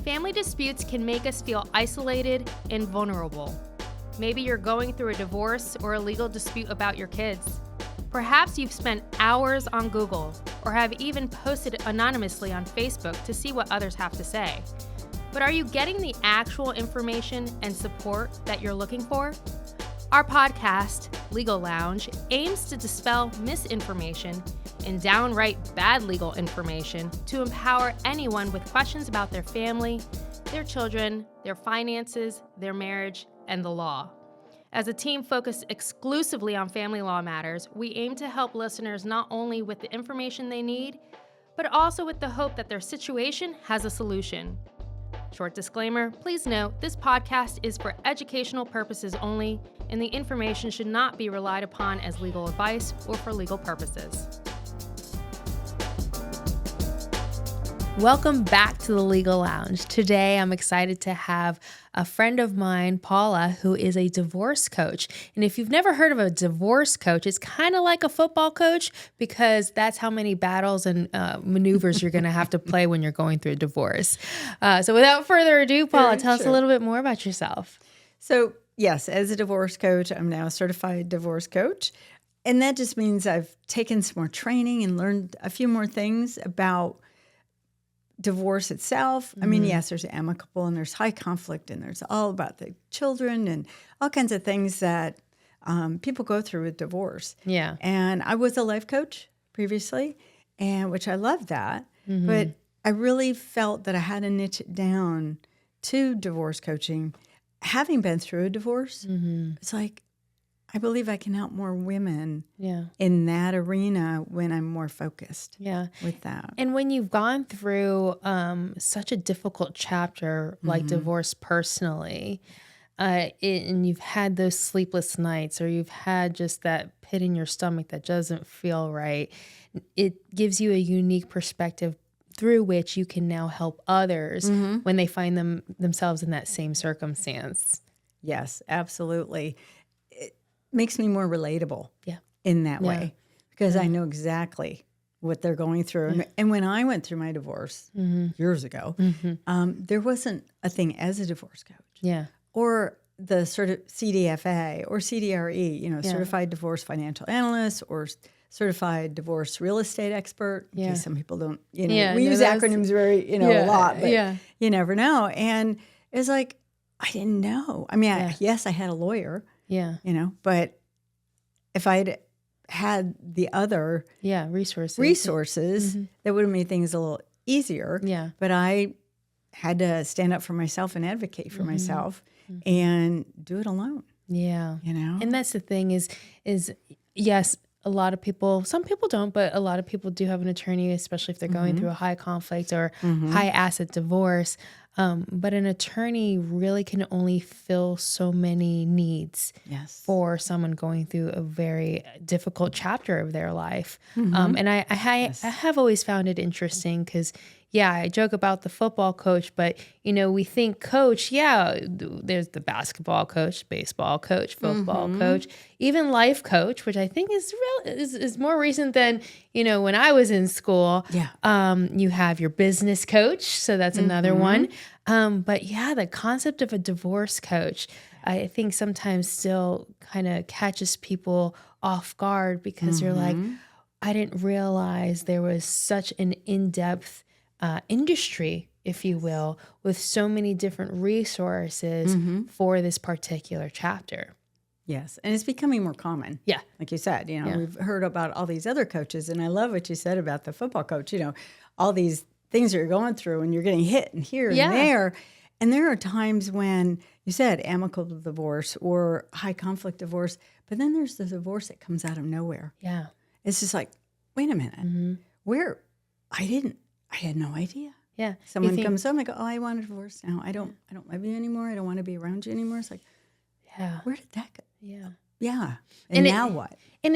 Family disputes can make us feel isolated and vulnerable. Maybe you're going through a divorce or a legal dispute about your kids. Perhaps you've spent hours on Google or have even posted anonymously on Facebook to see what others have to say. But are you getting the actual information and support that you're looking for? Our podcast, Legal Lounge, aims to dispel misinformation and downright bad legal information to empower anyone with questions about their family, their children, their finances, their marriage, and the law. As a team focused exclusively on family law matters, we aim to help listeners not only with the information they need, but also with the hope that their situation has a solution. Short disclaimer, please note this podcast is for educational purposes only, and the information should not be relied upon as legal advice or for legal purposes. Welcome back to the Legal Lounge. Today, I'm excited to have a friend of mine, Paula, who is a divorce coach. And if you've never heard of a divorce coach, it's kind of like a football coach because that's how many battles and maneuvers you're going to have to play when you're going through a divorce. So without further ado, Paula, tell us a little bit more about yourself. So yes, as a divorce coach, I'm now a certified divorce coach. And that just means I've taken some more training and learned a few more things about divorce itself. I mean, yes, there's amicable and there's high conflict and there's all about the children and all kinds of things that people go through with divorce. Yeah. And I was a life coach previously, and which I loved that. But I really felt that I had to niche it down to divorce coaching. Having been through a divorce, it's like, I believe I can help more women in that arena when I'm more focused with that. And when you've gone through such a difficult chapter like divorce personally, and you've had those sleepless nights or you've had just that pit in your stomach that doesn't feel right, it gives you a unique perspective through which you can now help others when they find themselves in that same circumstance. Yes, absolutely. Makes me more relatable in that way because I know exactly what they're going through. And when I went through my divorce years ago, there wasn't a thing as a divorce coach or the sort of CDFA or CDRE, certified divorce financial analyst or certified divorce real estate expert. In case some people don't, we use acronyms very, a lot, but you never know. And it's like, I didn't know. I mean, yes, I had a lawyer. But if I'd had the other resources, that would have made things a little easier. But I had to stand up for myself and advocate for myself and do it alone. And that's the thing is yes, a lot of people, some people don't, but a lot of people do have an attorney, especially if they're going through a high conflict or high asset divorce. But an attorney really can only fill so many needs for someone going through a very difficult chapter of their life. And I have always found it interesting because, I joke about the football coach, but, we think coach, there's the basketball coach, baseball coach, football coach, even life coach, which I think is more recent than, when I was in school. You have your business coach, so that's another one. But the concept of a divorce coach, I think sometimes still kind of catches people off guard because you're like, I didn't realize there was such an in-depth industry, if you will, with so many different resources for this particular chapter. Yes, and it's becoming more common. Like you said, we've heard about all these other coaches, and I love what you said about the football coach, all these things that you're going through and you're getting hit and here and there. And there are times when you said amicable divorce or high conflict divorce, but then there's the divorce that comes out of nowhere. It's just like, wait a minute, I had no idea. Someone comes home, I go, I want a divorce now. I don't love you anymore. I don't want to be around you anymore. It's like, where did that go? And now what? And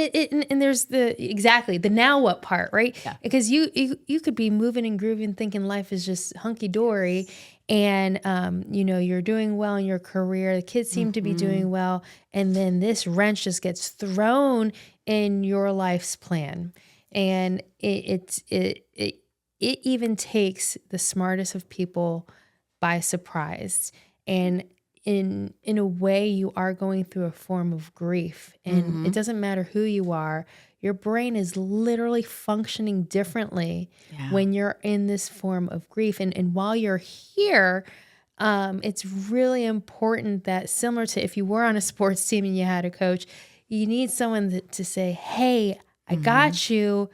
there's the now what part, right? Because you could be moving and grooving, thinking life is just hunky dory, and you're doing well in your career. The kids seem to be doing well, and then this wrench just gets thrown in your life's plan, and it even takes the smartest of people by surprise. And in a way, you are going through a form of grief. And it doesn't matter who you are. Your brain is literally functioning differently when you're in this form of grief. And while you're here, it's really important that, similar to if you were on a sports team and you had a coach, you need someone to say, hey, I got you,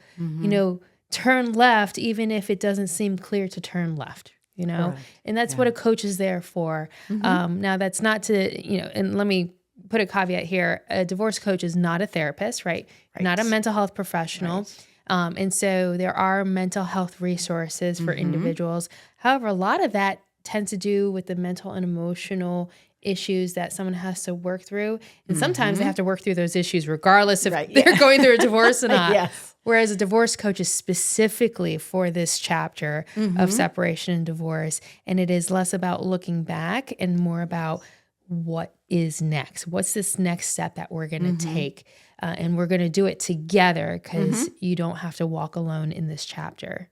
turn left, even if it doesn't seem clear to turn left. Correct. And that's what a coach is there for. Now, that's not to, and let me put a caveat here. A divorce coach is not a therapist, right? Not a mental health professional. Right. And so there are mental health resources for individuals. However, a lot of that tends to do with the mental and emotional issues that someone has to work through. And sometimes they have to work through those issues regardless if they're going through a divorce or not. Whereas a divorce coach is specifically for this chapter of separation and divorce. And it is less about looking back and more about what is next. What's this next step that we're going to take? And we're going to do it together because you don't have to walk alone in this chapter.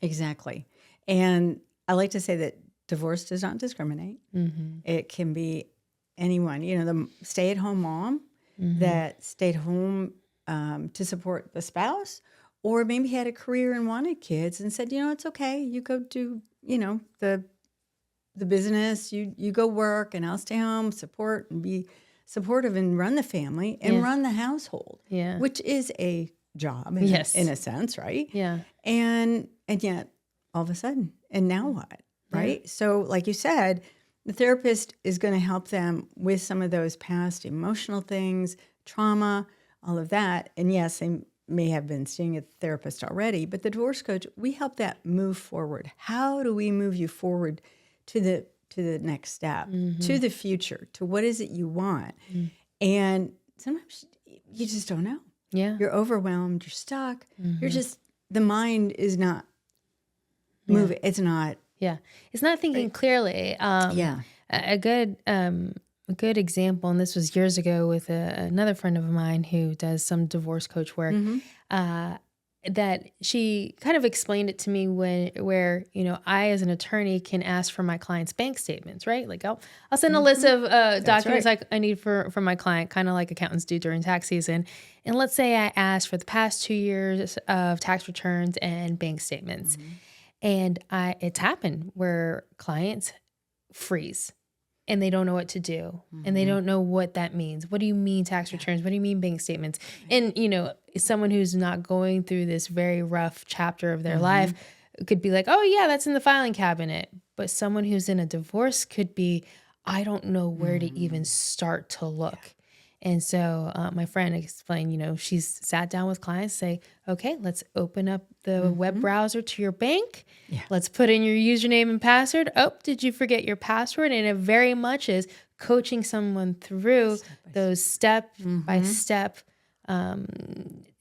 Exactly. And I like to say that divorce does not discriminate. It can be anyone. The stay-at-home mom that stayed home to support the spouse, or maybe had a career and wanted kids and said, it's okay. You go do, the business, you go work and I'll stay home, support and be supportive and run the family and run the household, which is a job in a sense, right? Yeah. And yet all of a sudden, and now what? Right? So like you said, the therapist is going to help them with some of those past emotional things, trauma, all of that. And yes, they may have been seeing a therapist already, but the divorce coach, we help that move forward. How do we move you forward to the next step, to the future, to what is it you want? And sometimes you just don't know. Yeah. You're overwhelmed, you're stuck. You're just, the mind is not moving. It's not. Yeah. It's not thinking clearly. A good example, and this was years ago with another friend of mine who does some divorce coach work, that she kind of explained it to me where I, as an attorney, can ask for my client's bank statements, right? Like I'll send a list of documents I need from my client, kind of like accountants do during tax season. And let's say I asked for the past 2 years of tax returns and bank statements. And it's happened where clients freeze and they don't know what to do and they don't know what that means. What do you mean tax returns? What do you mean bank statements? And, someone who's not going through this very rough chapter of their life could be like, oh yeah, that's in the filing cabinet. But someone who's in a divorce could be, I don't know where to even start to look. And so my friend explained, she's sat down with clients, say, okay, let's open up the web browser to your bank. Yeah. Let's put in your username and password. Oh, did you forget your password? And it very much is coaching someone through those step-by-step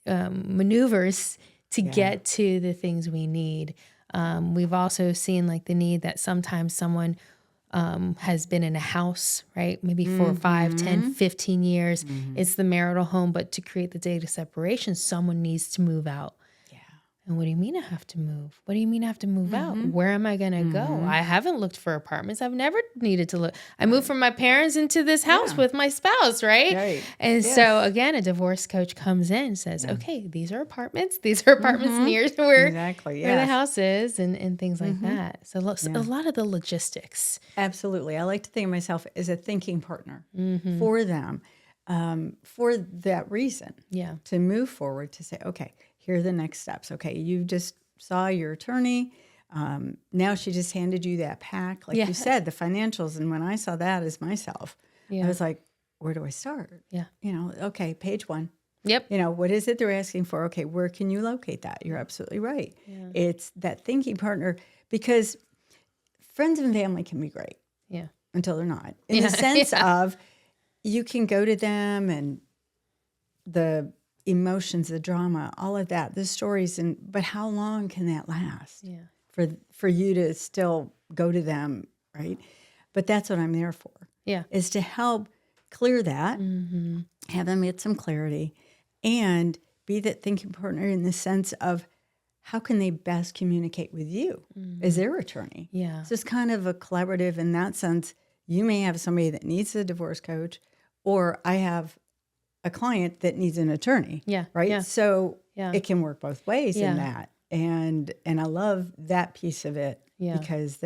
maneuvers to get to the things we need. We've also seen the need that sometimes someone has been in a house, right? Maybe 4, 5, 10, 15 years. It's the marital home, but to create the date of separation, someone needs to move out. Yeah. And what do you mean I have to move? What do you mean I have to move out? Where am I going to go? I haven't looked for apartments. I've never needed to look. I moved from my parents into this house with my spouse, right? And so again, a divorce coach comes in and says, okay, these are apartments. These are apartments near where the house is and things like that. So a lot of the logistics. Absolutely. I like to think of myself as a thinking partner for them for that reason. Yeah. To move forward, to say, okay, here are the next steps. Okay, you just saw your attorney. Now she just handed you that pack. Like you said, the financials. And when I saw that as myself, I was like, where do I start? Yeah. Okay, page 1. Yep. What is it they're asking for? Okay, where can you locate that? You're absolutely right. Yeah. It's that thinking partner, because friends and family can be great. Yeah. Until they're not. In the sense of you can go to them and the emotions, the drama, all of that, the stories, but how long can that last? Yeah. For you to still go to them, right? But that's what I'm there for. Yeah. Is to help clear that, have them get some clarity, and be that thinking partner in the sense of how can they best communicate with you as their attorney? Yeah. So it's kind of a collaborative in that sense. You may have somebody that needs a divorce coach, or I have a client that needs an attorney. Yeah. Right. Yeah. So Yeah. it can work both ways Yeah. in that. And I love that piece of it because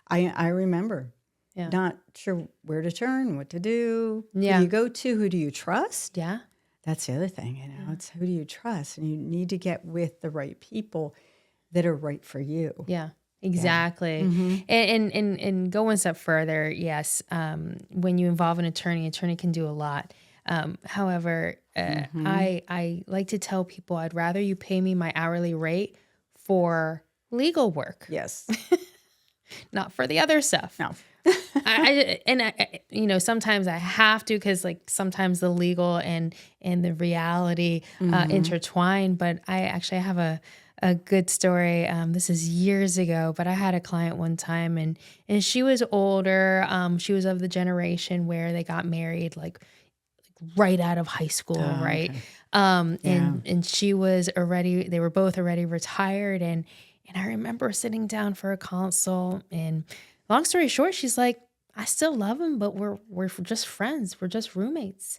I remember not sure where to turn, what to do. Yeah. Who do you go to? Who do you trust? Yeah. That's the other thing, it's who do you trust? And you need to get with the right people that are right for you. Yeah, exactly. And go one step further. Yes. When you involve an attorney can do a lot. However, I like to tell people I'd rather you pay me my hourly rate for legal work. Yes. Not for the other stuff. No. I sometimes I have to, because like sometimes the legal and the reality intertwine. But I actually have a good story. This is years ago, but I had a client one time, and she was older. She was of the generation where they got married like right out of high school, right? Okay. And she was already. They were both already retired, and I remember sitting down for a consult, and long story short, she's like, I still love him, but we're just friends. We're just roommates.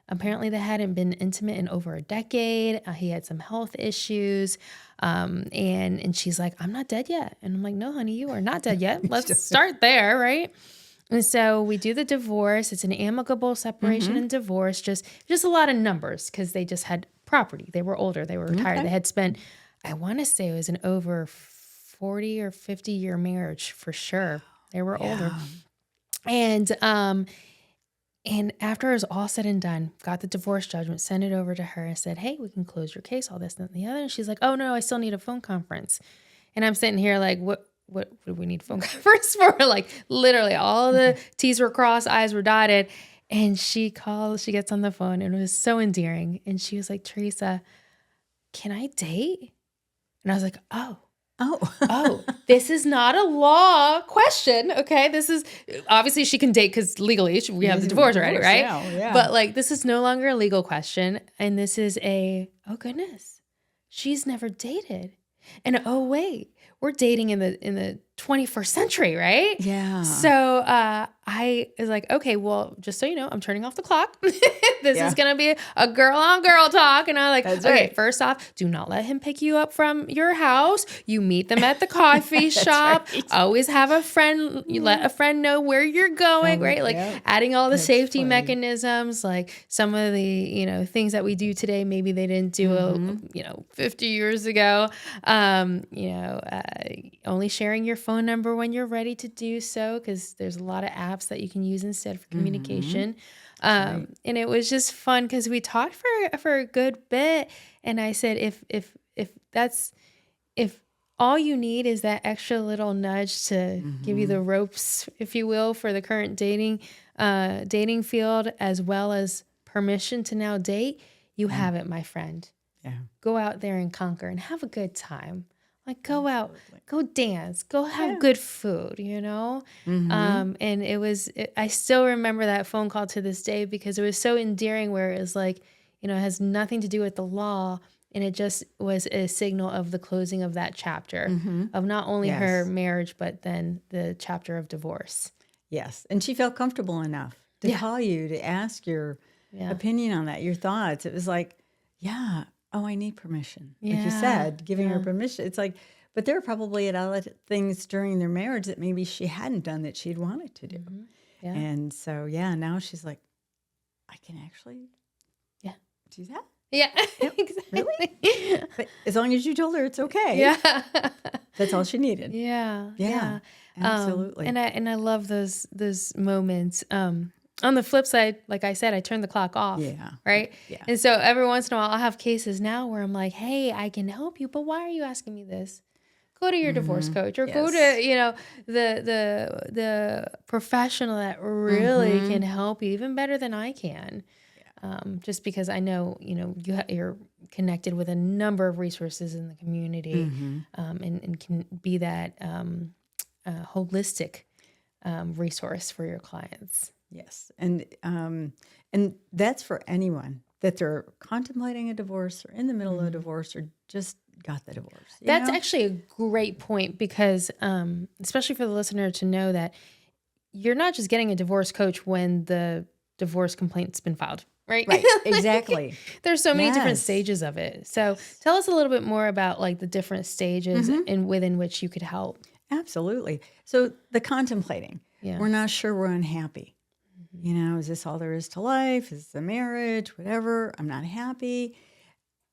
Apparently they hadn't been intimate in over a decade. He had some health issues. And she's like, I'm not dead yet. And I'm like, no, honey, you are not dead yet. Let's start there. Right. And so we do the divorce. It's an amicable separation and divorce, just a lot of numbers, because they just had property. They were older. They were retired. Okay. They had spent, I want to say it was an over 40 or 50 year marriage for sure. They were older. And after it was all said and done, got the divorce judgment, sent it over to her and said, hey, we can close your case, all this and the other. And she's like, oh no, I still need a phone conference. And I'm sitting here like, what do we need a phone conference for? Like literally all the T's were crossed, I's were dotted. And she gets on the phone, and it was so endearing. And she was like, Theresa, can I date? And I was like, oh, this is not a law question. Okay. This is obviously she can date because legally we have the divorce already, right? Yeah. But like, this is no longer a legal question. And this is oh goodness, she's never dated. And oh wait, we're dating in the 21st century, right? Yeah. So I was like, okay, well, just so you know, I'm turning off the clock. This is going to be a girl on girl talk. And I'm like, that's okay, right. First off, do not let him pick you up from your house. You meet them at the coffee shop. Right. Always have a friend. You let a friend know where you're going, right? Like adding all the safety mechanisms, like some of the, things that we do today, maybe they didn't do, 50 years ago. Only sharing your phone number when you're ready to do so, because there's a lot of apps that you can use instead for communication. Right. And it was just fun because we talked for a good bit. And I said, if all you need is that extra little nudge to give you the ropes, if you will, for the current dating field, as well as permission to now date, you have it, my friend. Yeah. Go out there and conquer and have a good time. Like go out, go dance, go have good food, And I still remember that phone call to this day because it was so endearing, where it was like, it has nothing to do with the law. And it just was a signal of the closing of that chapter of not only her marriage, but then the chapter of divorce. Yes. And she felt comfortable enough to call you, to ask your opinion on that, your thoughts. It was like, I need permission. Like you said, giving her permission. It's like, but there were probably a lot of things during their marriage that maybe she hadn't done that she'd wanted to do. Yeah. And so, now she's like, I can actually do that? Yeah, yep. Exactly. Really? But as long as you told her it's okay. Yeah. That's all she needed. Yeah. Absolutely. And I love those moments. On the flip side, like I said, I turned the clock off. Yeah. Right. Yeah. And so every once in a while, I'll have cases now where I'm like, hey, I can help you, but why are you asking me this? Go to your divorce coach, or go to, the professional that really can help you even better than I can. Yeah. Just because I know, you're connected with a number of resources in the community, and can be that holistic resource for your clients. Yes. And that's for anyone that they're contemplating a divorce or in the middle of a divorce or just got the divorce. That's actually a great point because, especially for the listener to know that you're not just getting a divorce coach when the divorce complaint's been filed, right? Right, exactly. There's so many different stages of it. So tell us a little bit more about like the different stages within which you could help. Absolutely. So the contemplating, we're not sure, we're unhappy. Is this all there is to life? Is this a marriage? Whatever. I'm not happy.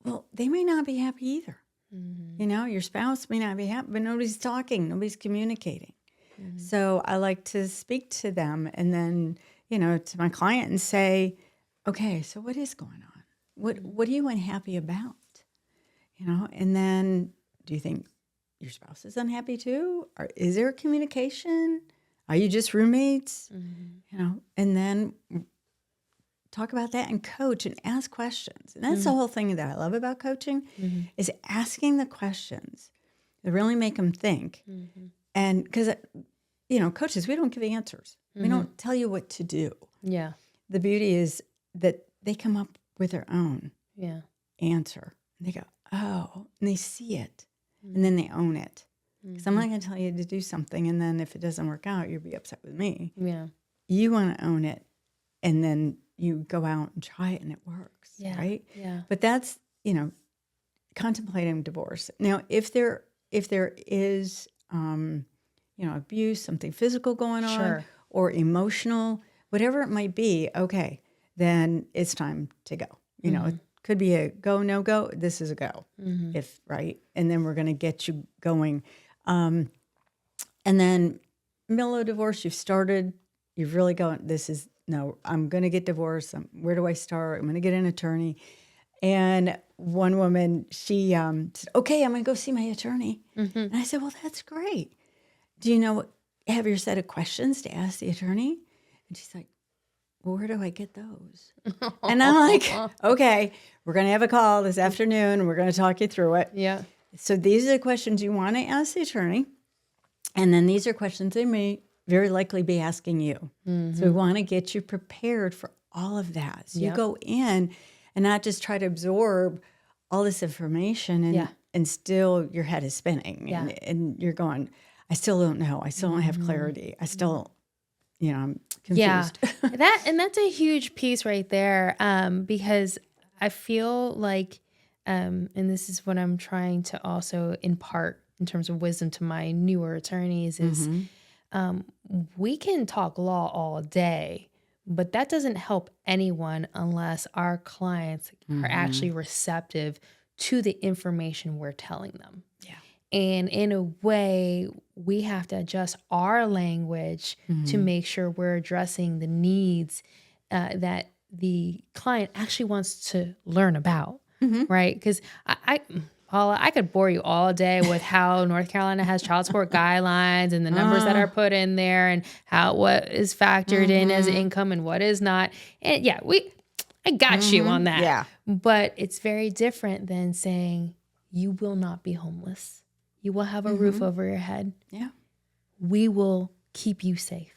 Well, they may not be happy either. Your spouse may not be happy, but nobody's talking, nobody's communicating. So I like to speak to them and then, to my client and say, okay, so what is going on? What are you unhappy about? And then do you think your spouse is unhappy too? Or is there communication? Are you just roommates? And then talk about that and coach and ask questions. And that's the whole thing that I love about coaching is asking the questions that really make them think. And because, coaches, we don't give answers. We don't tell you what to do. Yeah. The beauty is that they come up with their own answer. And they go, oh, and they see it. And then they own it. Because I'm not going to tell you to do something, and then if it doesn't work out, you'll be upset with me. Yeah. You want to own it, and then you go out and try it, and it works, right? Yeah. But that's, contemplating divorce. Now, if there is, abuse, something physical going on, or emotional, whatever it might be, okay, then it's time to go. It could be a go, no go. This is a go, right? And then we're going to get you going. And then middle of divorce, you've started, you've really gone, I'm going to get divorced. Where do I start? I'm going to get an attorney. And one woman, she said, okay, I'm going to go see my attorney. And I said, well, that's great. Do you have your set of questions to ask the attorney? And she's like, well, where do I get those? And I'm like, okay, we're going to have a call this afternoon. We're going to talk you through it. Yeah. So these are the questions you want to ask the attorney. And then these are questions they may very likely be asking you. So we want to get you prepared for all of that. So you go in and not just try to absorb all this information and still your head is spinning. And you're going, I still don't know. I still don't have clarity. I still, I'm confused. Yeah, that's a huge piece right there because I feel like, and this is what I'm trying to also impart in terms of wisdom to my newer attorneys is we can talk law all day, but that doesn't help anyone unless our clients are actually receptive to the information we're telling them. Yeah. And in a way, we have to adjust our language to make sure we're addressing the needs that the client actually wants to learn about, right? Because Paula, I could bore you all day with how North Carolina has child support guidelines and the numbers that are put in there and what is factored in as income and what is not. And I got you on that. Yeah. But it's very different than saying you will not be homeless. You will have a roof over your head. Yeah. We will keep you safe.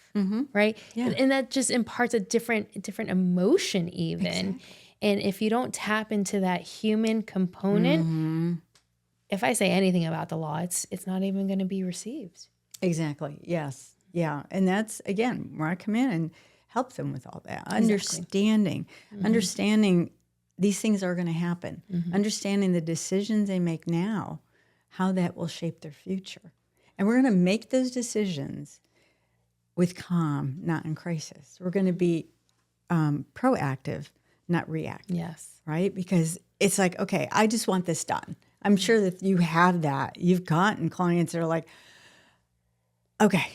Right. Yeah. And that just imparts a different emotion even. Exactly. And if you don't tap into that human component, if I say anything about the law, it's not even going to be received. Exactly. Yes. Yeah. And that's, again, where I come in and help them with all that. Exactly. Understanding these things are going to happen. Understanding the decisions they make now, how that will shape their future. And we're going to make those decisions with calm, not in crisis. We're going to be proactive, not reactive. Yes. Right? Because it's like, okay, I just want this done. I'm sure that you have that. You've gotten clients that are like, okay,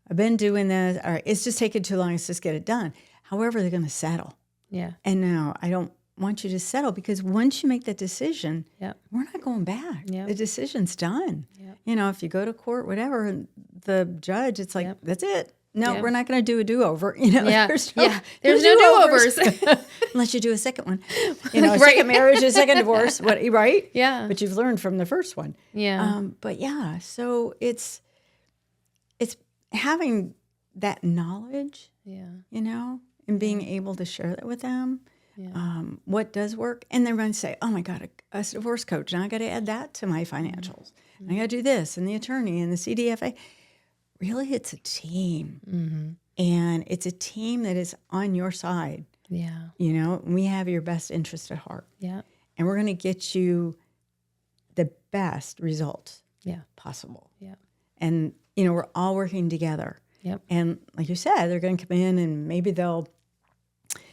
I've been doing this. All right, it's just taking too long. Let's just get it done. However, they're going to settle. Yeah. And no, I don't want you to settle because once you make that decision, we're not going back. The decision's done. If you go to court, whatever, and the judge, it's like, that's it. No, we're not going to do a do-over. There's no do-overs. Unless you do a second one. A second marriage, a second divorce, right? Yeah. But you've learned from the first one. Yeah. So it's having that knowledge, and being able to share that with them what does work. And they're going to say, oh my God, a divorce coach. Now I got to add that to my financials. I got to do this and the attorney and the CDFA. Really, it's a team. And it's a team that is on your side. Yeah. You know, we have your best interest at heart. Yeah. And we're going to get you the best results possible. Yeah. And, you know, we're all working together. Yep. And like you said, they're going to come in and maybe they'll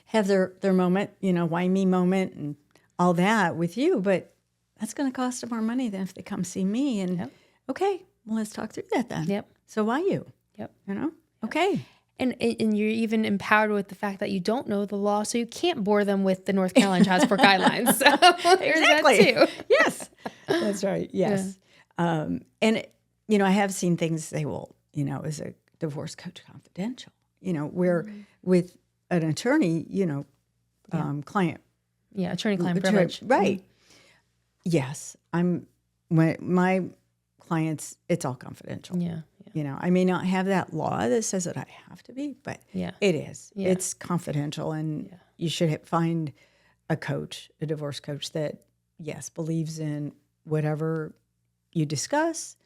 have their moment, you know, why me moment and all that with you. But that's going to cost them more money than if they come see me. And okay, well, let's talk through that then. Yep. So why you? Yep. You know? Okay. And you're even empowered with the fact that you don't know the law, so you can't bore them with the North Carolina child support guidelines. So there's exactly. that too. Yes, that's right. Yes. Yeah. And, you know, I have seen things say, well, you know, is a divorce coach confidential? You know, where with an attorney, you know, client. Yeah, attorney-client privilege. Right. Yes. When my clients, it's all confidential. Yeah. You know, I may not have that law that says that I have to be, but it is. Yeah. It's confidential, and you should find a coach, a divorce coach that, yes, believes in whatever you discuss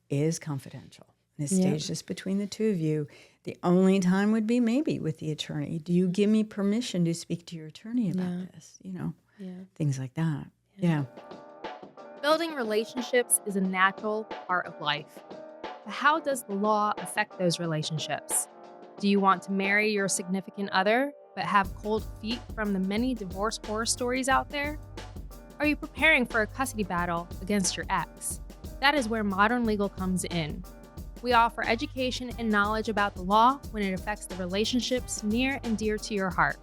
is confidential. And it stays just between the two of you. The only time would be maybe with the attorney. Do you give me permission to speak to your attorney about this? You know, things like that. Yeah. Building relationships is a natural part of life. But how does the law affect those relationships? Do you want to marry your significant other, but have cold feet from the many divorce horror stories out there? Are you preparing for a custody battle against your ex? That is where Modern Legal comes in. We offer education and knowledge about the law when it affects the relationships near and dear to your heart.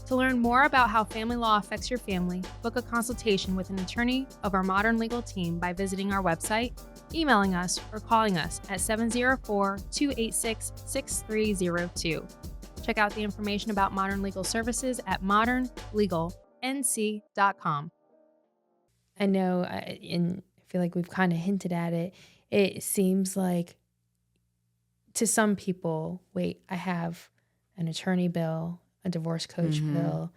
To learn more about how family law affects your family, book a consultation with an attorney of our Modern Legal team by visiting our website, emailing us, or calling us at 704-286-6302. Check out the information about Modern Legal Services at modernlegalnc.com. I know, and I feel like we've kind of hinted at it. It seems like to some people, wait, I have an attorney bill, a divorce coach bill,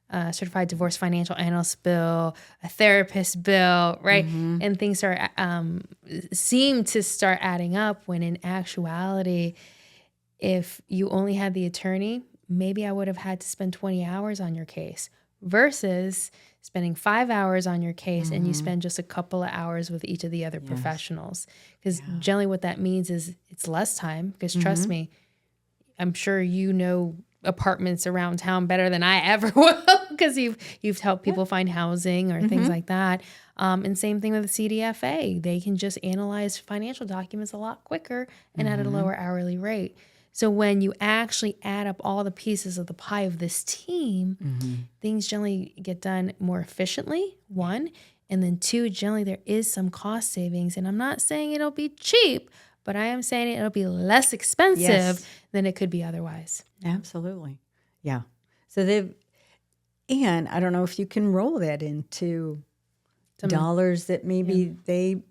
a certified divorce financial analyst bill, a therapist bill, right? And things seem to start adding up, when in actuality, if you only had the attorney, maybe I would have had to spend 20 hours on your case versus spending 5 hours on your case and you spend just a couple of hours with each of the other professionals. Because generally what that means is it's less time, because trust me, I'm sure you know apartments around town better than I ever will, because you've helped people find housing or things like that. And same thing with the CDFA. They can just analyze financial documents a lot quicker and at a lower hourly rate. So when you actually add up all the pieces of the pie of this team, things generally get done more efficiently, one. And then two, generally there is some cost savings. And I'm not saying it'll be cheap, but I am saying it'll be less expensive than it could be otherwise. Absolutely. Yeah. So and I don't know if you can roll that into dollars that maybe they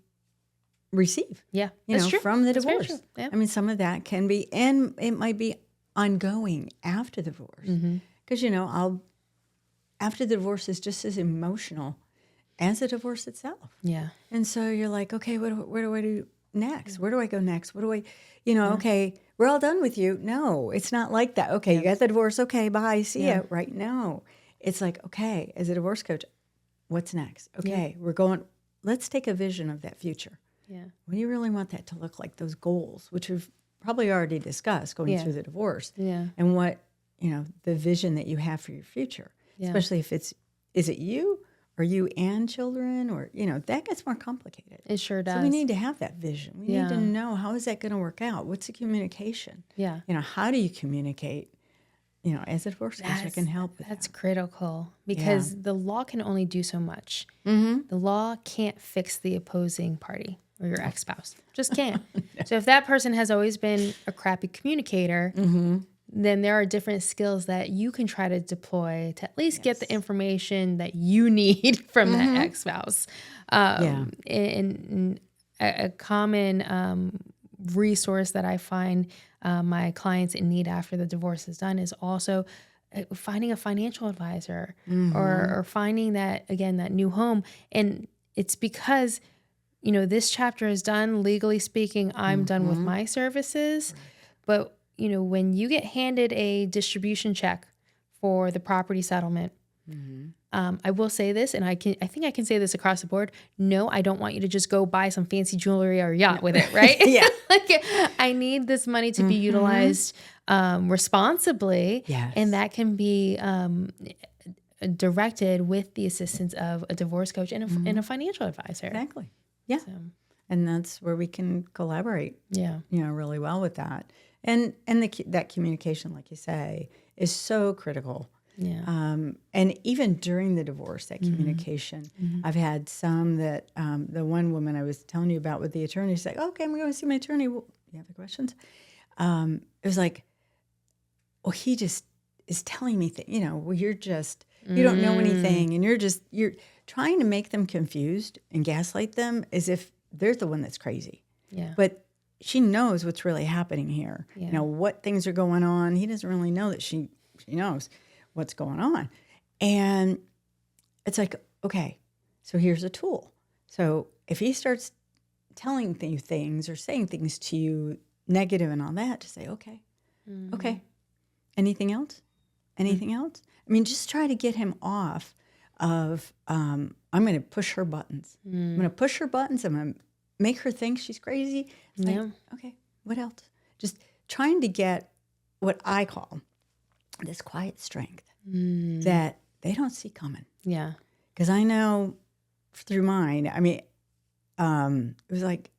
receive. Yeah. That's true. From the That's divorce. Yeah. I mean, some of that can be, and it might be ongoing after the divorce. Because, you know, after the divorce is just as emotional as the divorce itself. Yeah. And so you're like, okay, where do I do next? Where do I go next? What do I, okay, we're all done with you. No, it's not like that. Okay, you got the divorce. Okay, bye. See ya. Right? No. It's like, okay, as a divorce coach, what's next? Okay, let's take a vision of that future. Yeah. What do you really want that to look like? Those goals, which we've probably already discussed going through the divorce. Yeah. And what, the vision that you have for your future. Yeah. Especially if is it you or you and children, or, that gets more complicated. It sure does. So we need to have that vision. We need to know, how is that going to work out? What's the communication? Yeah. How do you communicate? As a divorce coach, I can help with that's that. critical, because the law can only do so much. The law can't fix the opposing party or your ex-spouse. Just can't. So if that person has always been a crappy communicator, then there are different skills that you can try to deploy to at least get the information that you need from that ex-spouse. And a common resource that I find my clients in need after the divorce is done is also finding a financial advisor or finding that new home. And it's because, this chapter is done. Legally speaking, I'm done with my services. But, when you get handed a distribution check for the property settlement, I will say this, and I think I can say this across the board. No, I don't want you to just go buy some fancy jewelry or yacht with it, right? Yeah. I need this money to be utilized responsibly. Yes. And that can be directed with the assistance of a divorce coach and a financial advisor. Exactly. Yeah. So, and that's where we can collaborate. Yeah. Really well with that. And that communication, like you say, is so critical. Yeah. And even during the divorce, that communication, I've had some that the one woman I was telling you about with the attorney, she's like, okay, I'm going to see my attorney. Well, you have any questions? It was like, well, he just is telling me things, well, you're just, you don't know anything. And you're trying to make them confused and gaslight them as if they're the one that's crazy. Yeah. But she knows what's really happening here. Yeah. What things are going on. He doesn't really know that she knows what's going on. And it's like, okay, so here's a tool. So if he starts telling you things or saying things to you negative and all that, to say, okay, anything else? Anything else? I mean, just try to get him off of, I'm going to push her buttons. I'm going to push her buttons. I'm going to make her think she's crazy. It's like, okay, what else? Just trying to get what I call this quiet strength that they don't see coming. Yeah. Because I know through mine, I mean, it was like,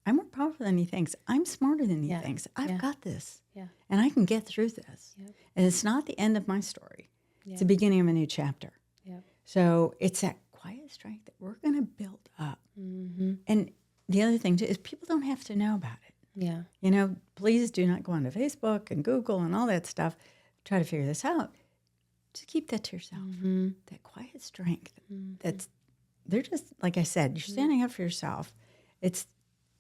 I'm more powerful than he thinks. I'm smarter than he thinks. I've got this. Yeah. And I can get through this. Yep. And it's not the end of my story. Yep. It's the beginning of a new chapter. Yep. So it's that quiet strength that we're going to build up. And the other thing, too, is people don't have to know about it. Yeah. Please do not go onto Facebook and Google and all that stuff. Try to figure this out. Just keep that to yourself. That quiet strength. They're just, like I said, you're standing up for yourself. It's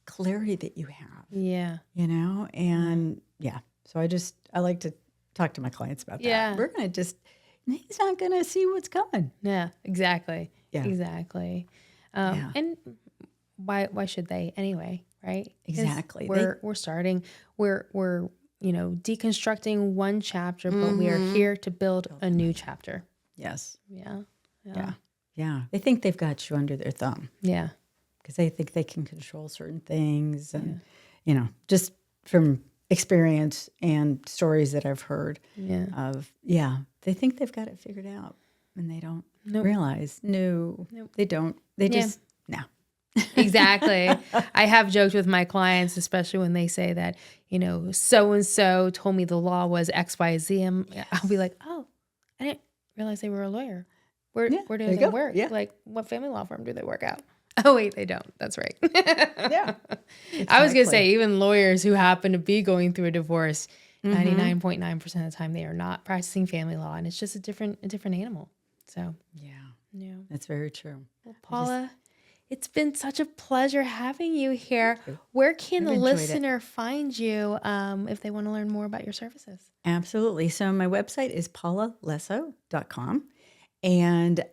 clarity that you have. Yeah. And so I like to talk to my clients about that. Yeah. We're going to he's not going to see what's coming. Yeah, exactly. Yeah. Exactly. And why should they anyway, right? Exactly. We're starting, we're deconstructing one chapter, but we are here to build a new chapter. Yes. Yeah. Yeah. They think they've got you under their thumb. Yeah. Because they think they can control certain things. And, just from experience and stories that I've heard they think they've got it figured out. And they don't realize, they don't. They just, no. Exactly. I have joked with my clients, especially when they say that, so-and-so told me the law was X, Y, Z. I'll be like, oh, I didn't realize they were a lawyer. Where do they work? Yeah. Like, what family law firm do they work out? Oh, wait, they don't. That's right. Yeah. Exactly. I was going to say, even lawyers who happen to be going through a divorce, 99.9% of the time, they are not practicing family law. And it's just a different animal. So, yeah. That's very true. Well, Paula, it's been such a pleasure having you here. Where can the listener find you if they want to learn more about your services? Absolutely. So my website is paulalesso.com. And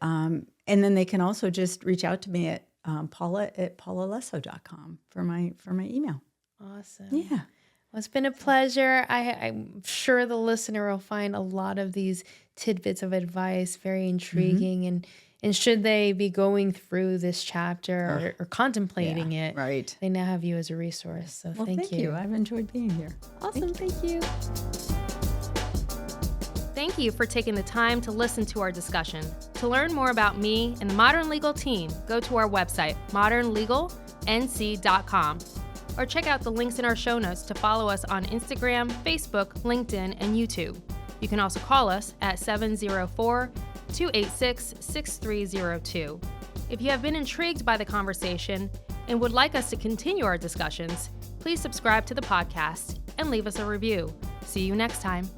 then they can also just reach out to me at paula@paulalesso.com for my email. Awesome. Yeah. Well, it's been a pleasure. I'm sure the listener will find a lot of these tidbits of advice very intriguing. And should they be going through this chapter or contemplating it, right, they now have you as a resource. So thank you. I've enjoyed being here. Awesome. Thank you. Thank you for taking the time to listen to our discussion. To learn more about me and the Modern Legal team, go to our website, modernlegalnc.com, or check out the links in our show notes to follow us on Instagram, Facebook, LinkedIn, and YouTube. You can also call us at 704-286-6302. If you have been intrigued by the conversation and would like us to continue our discussions, please subscribe to the podcast and leave us a review. See you next time.